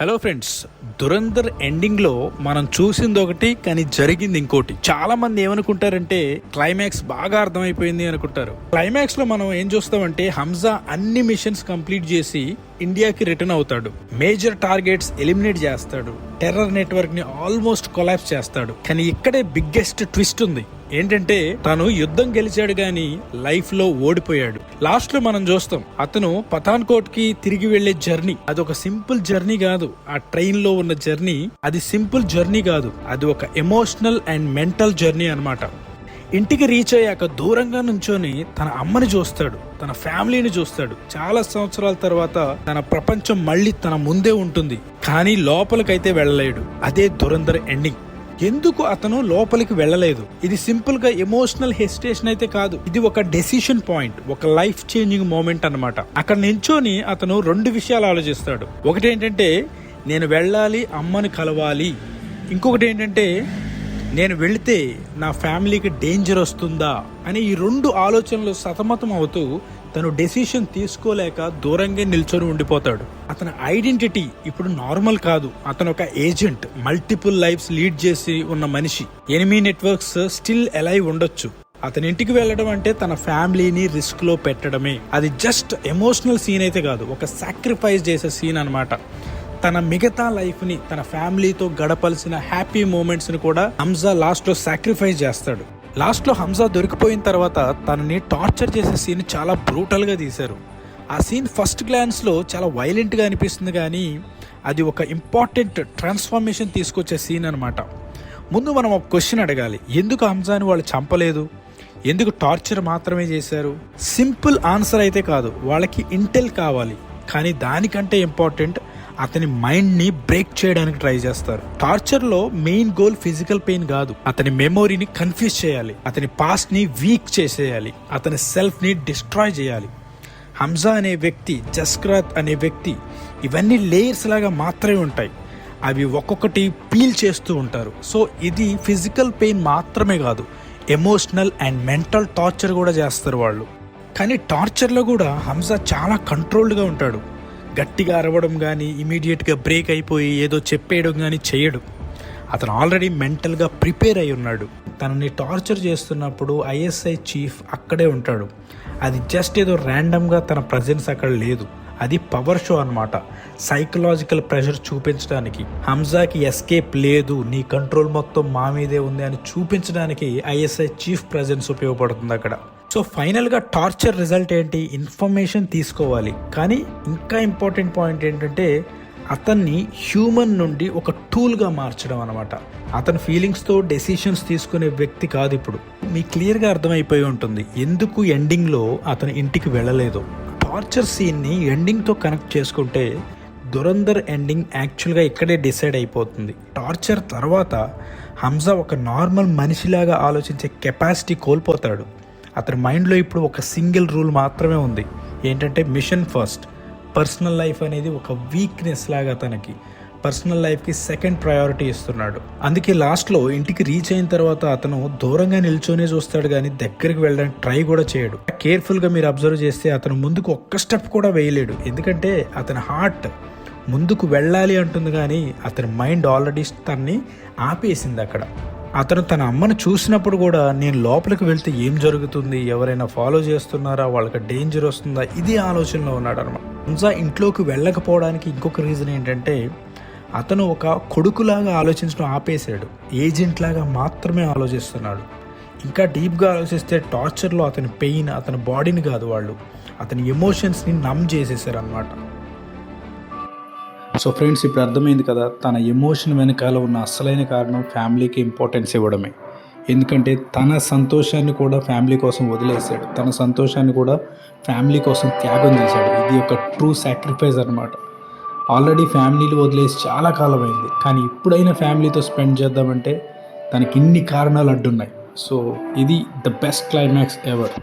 Hello friends, Dhurandhar ఎండింగ్లో మనం చూసింది ఒకటి కానీ జరిగింది ఇంకోటి. చాలా మంది ఏమనుకుంటారంటే క్లైమాక్స్ బాగా అర్థమైపోయింది అనుకుంటారు. క్లైమాక్స్ లో మనం ఏం చూస్తామంటే హంజా అన్ని మిషన్స్ కంప్లీట్ చేసి ఇండియాకి రిటర్న్ అవుతాడు. మేజర్ టార్గెట్స్ ఎలిమినేట్ చేస్తాడు. టెర్రర్ నెట్వర్క్ ని ఆల్మోస్ట్ కొలాప్స్ చేస్తాడు. కానీ ఇక్కడే బిగ్గెస్ట్ ట్విస్ట్ ఉంది. ఏంటంటే తను యుద్ధం గెలిచాడు గాని లైఫ్ లో ఓడిపోయాడు. లాస్ట్ లో మనం చూస్తాం అతను పఠాన్కోట్ కి తిరిగి వెళ్లే జర్నీ అది ఒక సింపుల్ జర్నీ కాదు. ఆ ట్రైన్ లో ఉన్న జర్నీ అది సింపుల్ జర్నీ కాదు, అది ఒక ఎమోషనల్ అండ్ మెంటల్ జర్నీ అన్నమాట. ఇంటికి రీచ్ అయ్యాక దూరంగా నుంచొని తన అమ్మని చూస్తాడు, తన ఫ్యామిలీని చూస్తాడు. చాలా సంవత్సరాల తర్వాత తన ప్రపంచం మళ్ళీ తన ముందే ఉంటుంది, కానీ లోపలికైతే వెళ్ళలేడు. అదే దురంధర్ ఎండింగ్. ఎందుకు అతను లోపలికి వెళ్ళలేదు? ఇది సింపుల్ గా ఎమోషనల్ హెసిటేషన్ అయితే కాదు, ఇది ఒక డెసిషన్ పాయింట్, ఒక లైఫ్ చేంజింగ్ మూమెంట్ అన్నమాట. అక్కడ నించొని అతను రెండు విషయాలు ఆలోచిస్తాడు. ఒకటి ఏంటంటే నేను వెళ్ళాలి, అమ్మని కలవాలి. ఇంకొకటి ఏంటంటే నేను వెళితే నా ఫ్యామిలీకి డేంజర్ వస్తుందా అని ఈ రెండు ఆలోచనలు సతమతం అవుతూ తను డెసిషన్ తీసుకోలేక దూరంగా నిల్చొని ఉండిపోతాడు. అతని ఐడెంటిటీ ఇప్పుడు నార్మల్ కాదు, అతను ఒక ఏజెంట్, మల్టిపుల్ లైఫ్స్ లీడ్ చేసి ఉన్న మనిషి. ఎనిమీ నెట్వర్క్స్ స్టిల్ అలైవ్ ఉండొచ్చు. అతని ఇంటికి వెళ్ళడం అంటే తన ఫ్యామిలీని రిస్క్ లో పెట్టడమే. అది జస్ట్ ఎమోషనల్ సీన్ అయితే కాదు, ఒక సాక్రిఫైస్ చేసే సీన్ అన్నమాట. తన మిగతా లైఫ్ ని తన ఫ్యామిలీతో గడపాల్సిన హ్యాపీ మూమెంట్స్ ని కూడా హంజా లాస్ట్ లో సాక్రిఫైస్ చేస్తాడు. లాస్ట్ లో హంజా దొరికిపోయిన తర్వాత తనని టార్చర్ చేసే సీన్ చాలా బ్రూటల్ గా తీశారు. ఆ సీన్ ఫస్ట్ గ్లాన్స్ లో చాలా వైలెంట్ గా అనిపిస్తుంది, కానీ అది ఒక ఇంపార్టెంట్ ట్రాన్స్ఫర్మేషన్ తీసుకొచ్చే సీన్ అనమాట. ముందు మనం ఒక క్వశ్చన్ అడగాలి, ఎందుకు హంజాని వాళ్ళు చంపలేదు? ఎందుకు టార్చర్ మాత్రమే చేశారు? సింపుల్ ఆన్సర్ అయితే కాదు, వాళ్ళకి ఇంటెల్ కావాలి. కానీ దానికంటే ఇంపార్టెంట్ అతని మైండ్ ని బ్రేక్ చేయడానికి ట్రై చేస్తారు. టార్చర్ లో మెయిన్ గోల్ ఫిజికల్ పెయిన్ కాదు, అతని మెమొరీని కన్ఫ్యూజ్ చేయాలి, అతని పాస్ట్ ని వీక్ చేసేయాలి, అతని సెల్ఫ్ ని డిస్ట్రాయ్ చేయాలి. హంజా అనే వ్యక్తి, జస్కరాత్ అనే వ్యక్తి, ఇవన్నీ లేయర్స్ లాగా మాత్రమే ఉంటాయి. అవి ఒక్కొక్కటి పీల్ చేస్తూ ఉంటారు. సో ఇది ఫిజికల్ పెయిన్ మాత్రమే కాదు, ఎమోషనల్ అండ్ మెంటల్ టార్చర్ కూడా చేస్తారు వాళ్ళు. కానీ టార్చర్లో కూడా హంజా చాలా కంట్రోల్డ్గా ఉంటాడు. గట్టిగా అరవడం కానీ, ఇమీడియట్గా బ్రేక్ అయిపోయి ఏదో చెప్పేయడం కానీ చేయడు. అతను ఆల్రెడీ మెంటల్గా ప్రిపేర్ అయి ఉన్నాడు. తనని టార్చర్ చేస్తున్నప్పుడు ఐఎస్ఐ చీఫ్ అక్కడే ఉంటాడు. అది జస్ట్ ఏదో ర్యాండమ్గా తన ప్రజెన్స్ అక్కడ లేదు, అది పవర్ షో అన్నమాట. సైకలాజికల్ ప్రెషర్ చూపించడానికి, హంజాకి ఎస్కేప్ లేదు, నీ కంట్రోల్ మొత్తం మా మీదే ఉంది అని చూపించడానికి ఐఎస్ఐ చీఫ్ ప్రెజెన్స్ ఉపయోగపడుతుంది అక్కడ. సో ఫైనల్గా టార్చర్ రిజల్ట్ ఏంటి? ఇన్ఫర్మేషన్ తీసుకోవాలి. కానీ ఇంకా ఇంపార్టెంట్ పాయింట్ ఏంటంటే అతన్ని హ్యూమన్ నుండి ఒక టూల్గా మార్చడం అనమాట. అతని ఫీలింగ్స్తో డెసిషన్స్ తీసుకునే వ్యక్తి కాదు. ఇప్పుడు మీకు క్లియర్గా అర్థమైపోయి ఉంటుంది ఎందుకు ఎండింగ్లో అతను ఇంటికి వెళ్ళలేదు. టార్చర్ సీన్ని ఎండింగ్తో కనెక్ట్ చేసుకుంటే దురంధర్ ఎండింగ్ యాక్చువల్గా ఇక్కడే డిసైడ్ అయిపోతుంది. టార్చర్ తర్వాత హంజా ఒక నార్మల్ మనిషిలాగా ఆలోచించే కెపాసిటీ కోల్పోతాడు. అతని మైండ్లో ఇప్పుడు ఒక సింగిల్ రూల్ మాత్రమే ఉంది, ఏంటంటే మిషన్ ఫస్ట్. పర్సనల్ లైఫ్ అనేది ఒక వీక్నెస్ లాగా తనకి పర్సనల్ లైఫ్కి సెకండ్ ప్రయారిటీ ఇస్తున్నాడు. అందుకే లాస్ట్లో ఇంటికి రీచ్ అయిన తర్వాత అతను దూరంగా నిల్చొనే చూస్తాడు, కానీ దగ్గరికి వెళ్ళడానికి ట్రై కూడా చేయడు. కేర్ఫుల్గా మీరు అబ్జర్వ్ చేస్తే అతను ముందుకు ఒక్క స్టెప్ కూడా వేయలేడు, ఎందుకంటే అతని హార్ట్ ముందుకు వెళ్ళాలి అంటుంది, కానీ అతని మైండ్ ఆల్రెడీ తనని ఆపేసింది అక్కడ. అతను తన అమ్మను చూసినప్పుడు కూడా నేను లోపలికి వెళ్తే ఏం జరుగుతుంది, ఎవరైనా ఫాలో చేస్తున్నారా, వాళ్ళకి డేంజర్ వస్తుందా, ఇది ఆలోచనలో ఉన్నాడు అనమాట. హంజా ఇంట్లోకి వెళ్ళకపోవడానికి ఇంకొక రీజన్ ఏంటంటే అతను ఒక కొడుకులాగా ఆలోచించడం ఆపేశాడు, ఏజెంట్ లాగా మాత్రమే ఆలోచిస్తున్నాడు. ఇంకా డీప్గా ఆలోచిస్తే టార్చర్లో అతని పెయిన్ అతని బాడీని కాదు, వాళ్ళు అతని ఎమోషన్స్ని నమ్ చేసేసారు అనమాట. సో ఫ్రెండ్స్, ఇప్పుడు అర్థమైంది కదా, తన ఎమోషన్ వెనకాల ఉన్న అసలైన కారణం ఫ్యామిలీకి ఇంపార్టెన్స్ ఇవ్వడమే. ఎందుకంటే తన సంతోషాన్ని కూడా ఫ్యామిలీ కోసం వదిలేశాడు, తన సంతోషాన్ని కూడా ఫ్యామిలీ కోసం త్యాగం చేశాడు. ఇది ఒక ట్రూ సాక్రిఫైస్ అనమాట. ఆల్రెడీ ఫ్యామిలీలు వదిలేసి చాలా కాలం అయింది, కానీ ఇప్పుడైనా ఫ్యామిలీతో స్పెండ్ చేద్దామంటే తనకి ఇన్ని కారణాలు అడ్డున్నాయి. సో ఇది ద బెస్ట్ క్లైమాక్స్ ఎవర్.